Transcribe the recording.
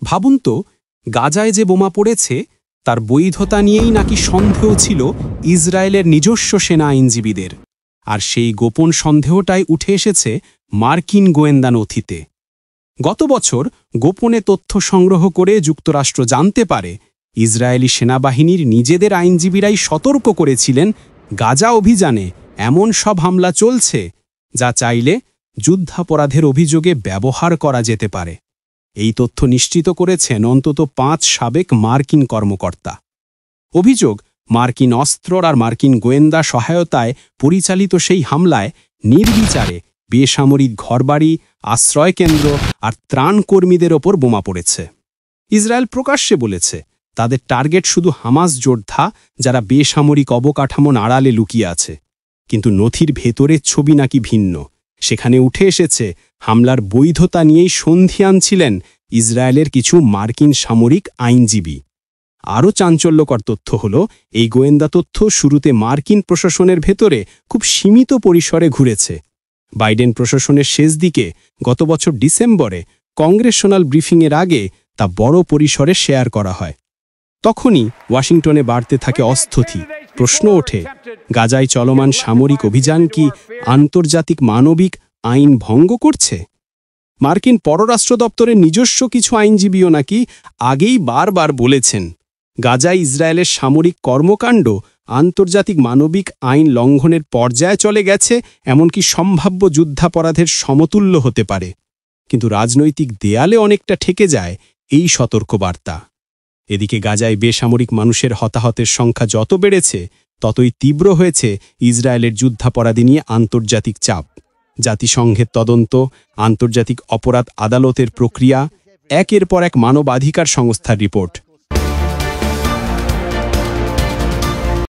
ভাবুন তো, গাজায় যে বোমা পড়েছে তার বৈধতা নিয়েই নাকি সন্দেহ ছিল ইসরায়েলের নিজস্ব সেনা আইনজীবীদের। আর সেই গোপন সন্দেহটাই উঠে এসেছে মার্কিন গোয়েন্দা নথিতে। গত বছর গোপনে তথ্য সংগ্রহ করে যুক্তরাষ্ট্র জানতে পারে ইসরায়েলি সেনাবাহিনীর নিজেদের আইনজীবীরাই সতর্ক করেছিলেন গাজা অভিযানে এমন সব হামলা চলছে যা চাইলে যুদ্ধাপরাধের অভিযোগে ব্যবহার করা যেতে পারে। এই তথ্য নিশ্চিত করেছেন অন্তত 5 সাবেক মার্কিন কর্মকর্তা। অভিযোগ, মার্কিন অস্ত্র আর মার্কিন গোয়েন্দা সহায়তায় পরিচালিত সেই হামলায় নির্বিচারে বেসামরিক ঘরবাড়ি, আশ্রয়কেন্দ্র আর ত্রাণকর্মীদের ওপর বোমা পড়েছে। ইসরায়েল প্রকাশ্যে বলেছে তাদের টার্গেট শুধু হামাস যোদ্ধা যারা বেসামরিক অবকাঠামোর আড়ালে লুকিয়ে আছে। কিন্তু নথির ভেতরের ছবি নাকি ভিন্ন। সেখানে উঠে এসেছে হামলার বৈধতা নিয়েই সন্ধিয়ান ছিলেন ইসরায়েলের কিছু মার্কিন সামরিক আইনজীবী। আরও চাঞ্চল্যকর তথ্য হল, এই গোয়েন্দা তথ্য শুরুতে মার্কিন প্রশাসনের ভেতরে খুব সীমিত পরিসরে ঘুরেছে। বাইডেন প্রশাসনের শেষ দিকে গত বছর ডিসেম্বরে কংগ্রেশনাল ব্রিফিংয়ের আগে তা বড় পরিসরে শেয়ার করা হয়। তখনই ওয়াশিংটনে বাড়তে থাকে অস্থিতি। প্রশ্ন ওঠে, গাজায় চলমান সামরিক অভিযান কি আন্তর্জাতিক মানবিক আইন ভঙ্গ করছে? মার্কিন পররাষ্ট্র দপ্তরের নিজস্ব কিছু আইনজীবীও নাকি আগেই বারবার বলেছেন গাজায় ইসরায়েলের সামরিক কর্মকাণ্ড আন্তর্জাতিক মানবিক আইন লঙ্ঘনের পর্যায়ে চলে গেছে, এমনকি সম্ভাব্য যুদ্ধাপরাধের সমতুল্য হতে পারে। কিন্তু রাজনৈতিক দেয়ালে অনেকটা ঠেকে যায় এই সতর্কবার্তা। এদিকে গাজায় বেসামরিক মানুষের হতাহতের সংখ্যা যত বেড়েছে ততই তীব্র হয়েছে ইসরায়েলের যুদ্ধাপরাধী নিয়ে আন্তর্জাতিক চাপ। জাতিসংঘের তদন্ত, আন্তর্জাতিক অপরাধ আদালতের প্রক্রিয়া, একের পর এক মানবাধিকার সংস্থার রিপোর্ট।